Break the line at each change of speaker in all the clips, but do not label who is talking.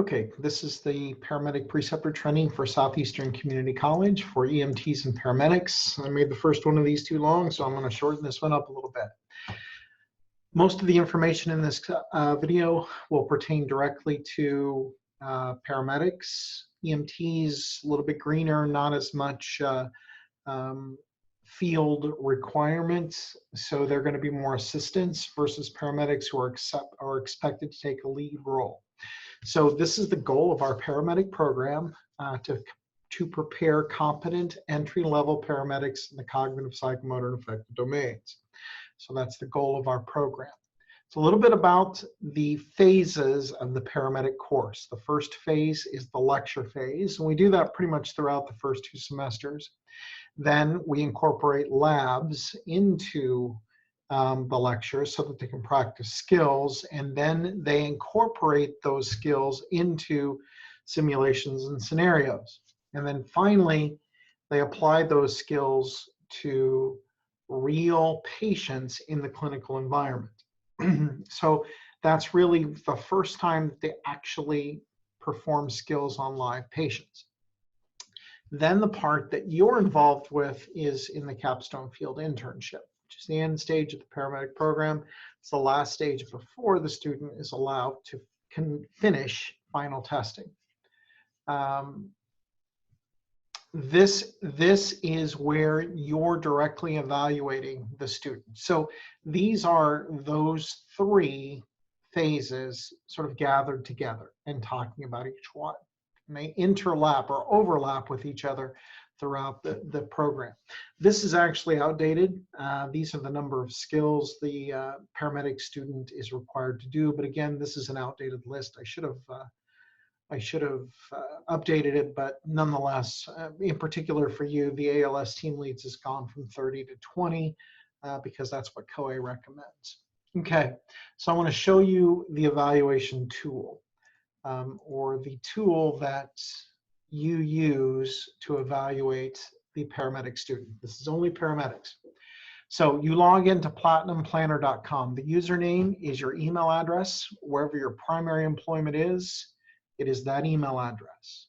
Okay, this is the Paramedic Preceptor training for Southeastern Community College for EMTs and paramedics. I made the first one of these too long, so I'm going to shorten this one up a little bit. Most of the information in this video will pertain directly to paramedics. EMTs, a little bit greener, not as much field requirements, so they're going to be more assistants versus paramedics who are expected to take a lead role. So this is the goal of our paramedic program, to prepare competent entry-level paramedics in the cognitive, psychomotor, and affective domains. So that's the goal of our program. It's a little bit about the phases of the paramedic course. The first phase is the lecture phase, and we do that pretty much throughout the first 2 semesters. Then we incorporate labs into the lectures so that they can practice skills, and then they incorporate those skills into simulations and scenarios. And then finally, they apply those skills to real patients in the clinical environment. So that's really the first time that they actually perform skills on live patients. Then the part that you're involved with is in the capstone field internship, which is the end stage of the paramedic program. It's the last stage before the student is allowed to finish final testing. This is where you're directly evaluating the student. So these are those 3 phases sort of gathered together and talking about each one. And they interlap or overlap with each other throughout the program. This is actually outdated. These are the number of skills the paramedic student is required to do. But again, this is an outdated list. I should have updated it, but nonetheless, in particular for you, the ALS team leads has gone from 30 to 20 because that's what COA recommends. Okay, so I want to show you the evaluation tool, or the tool that you use to evaluate the paramedic student. This is only paramedics. So you log into platinumplanner.com. The username is your email address. Wherever your primary employment is, it is that email address.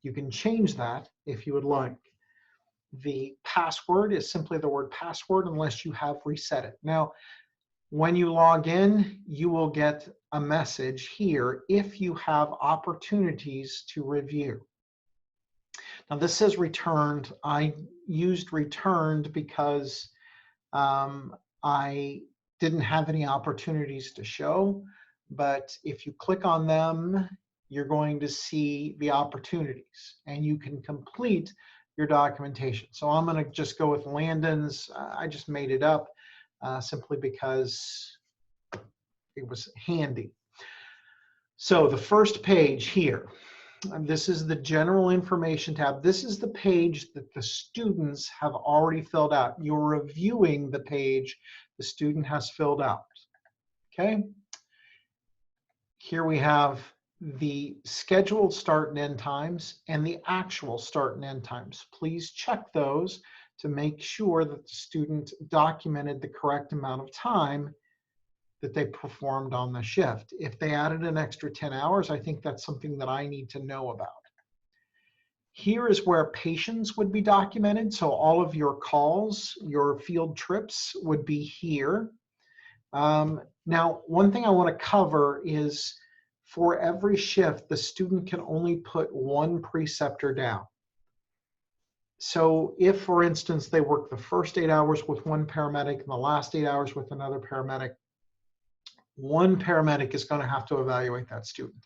You can change that if you would like. The password is simply the word password unless you have reset it. Now, when you log in, you will get a message here if you have opportunities to review. Now this says returned. I used returned because I didn't have any opportunities to show, but if you click on them, you're going to see the opportunities and you can complete your documentation. So I'm going to just go with Landon's. I just made it up simply because it was handy. So the first page here, and this is the general information tab. This is the page that the students have already filled out. You're reviewing the page the student has filled out. Okay. Here we have the scheduled start and end times and the actual start and end times. Please check those to make sure that the student documented the correct amount of time that they performed on the shift. If they added an extra 10 hours, I think that's something that I need to know about. Here is where patients would be documented. So all of your calls, your field trips would be here. Now, one thing I want to cover is for every shift, the student can only put 1 preceptor down. So if, for instance, they work the first 8 hours with one paramedic and the last 8 hours with another paramedic, one paramedic is going to have to evaluate that student.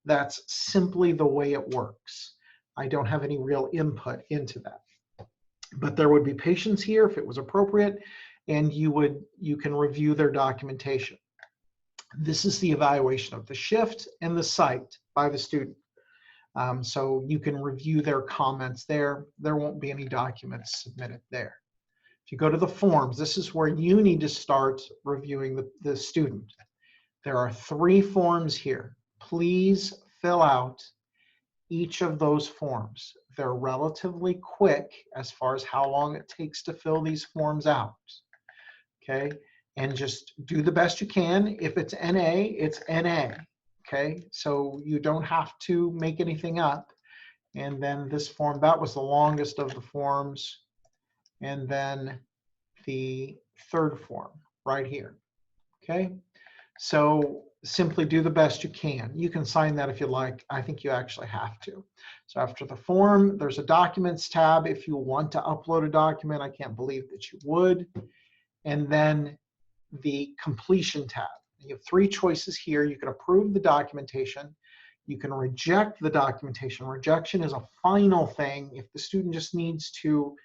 That's simply the way it works. I don't have any real input into that. But there would be patients here if it was appropriate, and you can review their documentation. This is the evaluation of the shift and the site by the student. So you can review their comments there. There won't be any documents submitted there. If you go to the forms, this is where you need to start reviewing the student. There are 3 forms here. Please fill out each of those forms. They're relatively quick as far as how long it takes to fill these forms out. Okay, and just do the best you can. If it's NA, it's NA. okay? So you don't have to make anything up. And then this form, that was the longest of the forms. And then the third form right here, okay? So simply do the best you can. You can sign that if you like. I think you actually have to. So after the form, there's a documents tab. If you want to upload a document, I can't believe that you would. And then the completion tab. You have three choices here. You can approve the documentation. You can reject the documentation. Rejection is a final thing. If the student just needs to,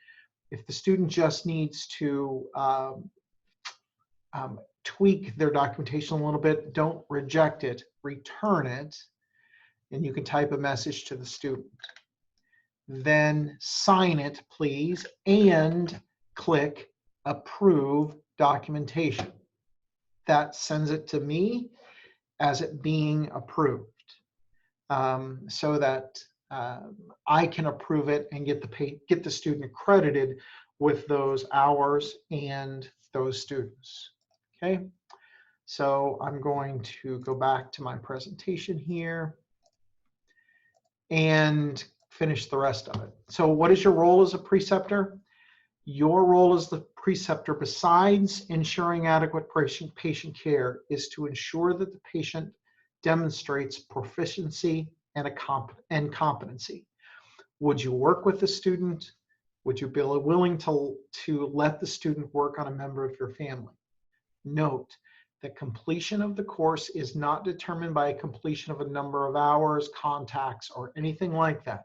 tweak their documentation a little bit, don't reject it, return it, and you can type a message to the student. Then sign it, please, and click approve documentation. That sends it to me as it being approved, so that I can approve it and get the student credited with those hours and those students. Okay, so I'm going to go back to my presentation here and finish the rest of it. So what is your role as a preceptor? Your role as the preceptor, besides ensuring adequate patient care, is to ensure that the patient demonstrates proficiency and competency. Would you work with the student? Would you be willing to let the student work on a member of your family? Note that completion of the course is not determined by a completion of a number of hours, contacts, or anything like that.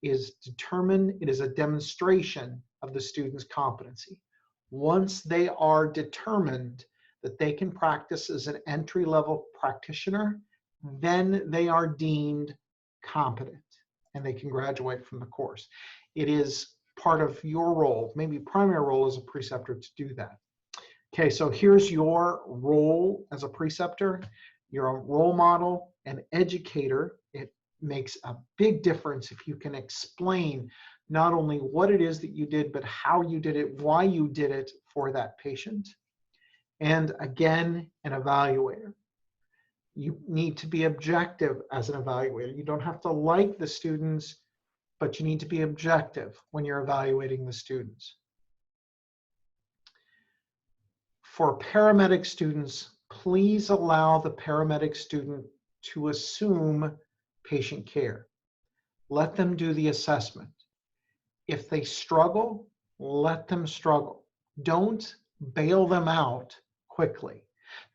It is a demonstration of the student's competency. Once they are determined that they can practice as an entry-level practitioner, then they are deemed competent and they can graduate from the course. It is part of your role, maybe primary role as a preceptor, to do that. Okay, so here's your role as a preceptor. You're a role model, an educator. It makes a big difference if you can explain not only what it is that you did, but how you did it, why you did it for that patient. And again, an evaluator. You need to be objective as an evaluator. You don't have to like the students, but you need to be objective when you're evaluating the students. For paramedic students, please allow the paramedic student to assume patient care. Let them do the assessment. If they struggle, let them struggle. Don't bail them out quickly.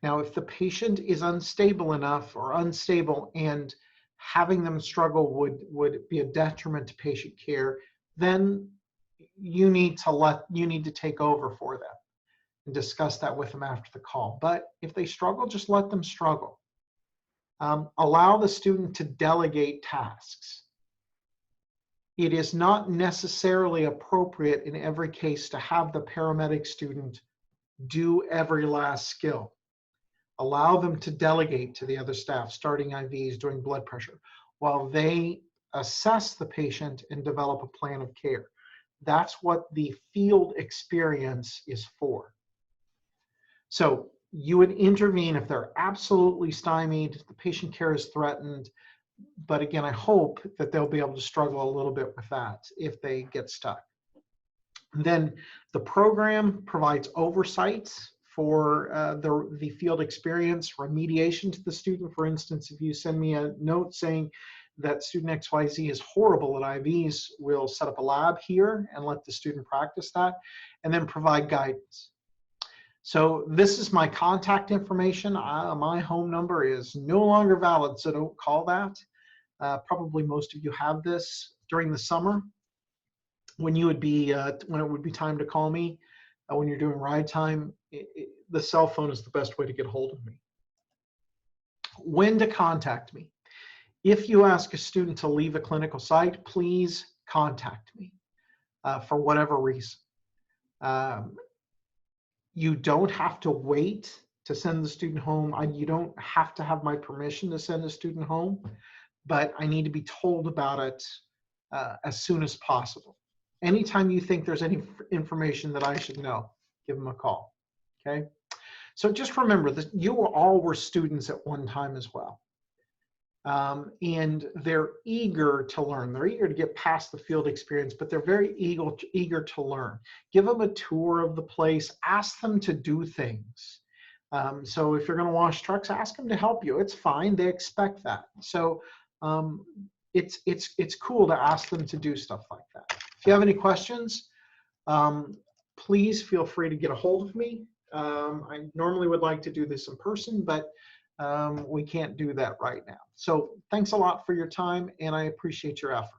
Now, if the patient is unstable enough or unstable and having them struggle would be a detriment to patient care, then you need to take over for them and discuss that with them after the call. But if they struggle, just let them struggle. Allow the student to delegate tasks. It is not necessarily appropriate in every case to have the paramedic student do every last skill. Allow them to delegate to the other staff, starting IVs, doing blood pressure, while they assess the patient and develop a plan of care. That's what the field experience is for. So you would intervene if they're absolutely stymied, the patient care is threatened. But again, I hope that they'll be able to struggle a little bit with that if they get stuck. Then the program provides oversight for the field experience, remediation to the student. For instance, if you send me a note saying that student XYZ is horrible at IVs, we'll set up a lab here and let the student practice that, and then provide guidance. So this is my contact information. My home number is no longer valid, so don't call that. Probably most of you have this during the summer when you would be when it would be time to call me. When you're doing ride time, the cell phone is the best way to get hold of me. When to contact me. If you ask a student to leave a clinical site, please contact me for whatever reason. You don't have to wait to send the student home. You don't have to have my permission to send a student home, but I need to be told about it as soon as possible. Anytime you think there's any information that I should know, give them a call, okay? So just remember that you all were students at one time as well. and they're eager to learn. They're eager to get past the field experience, but they're very eager to learn. Give them a tour of the place. Ask them to do things. So if you're going to wash trucks, ask them to help you. It's fine. They expect that. So it's cool to ask them to do stuff like that. If you have any questions, please feel free to get a hold of me. I normally would like to do this in person, but we can't do that right now. So thanks a lot for your time, and I appreciate your effort.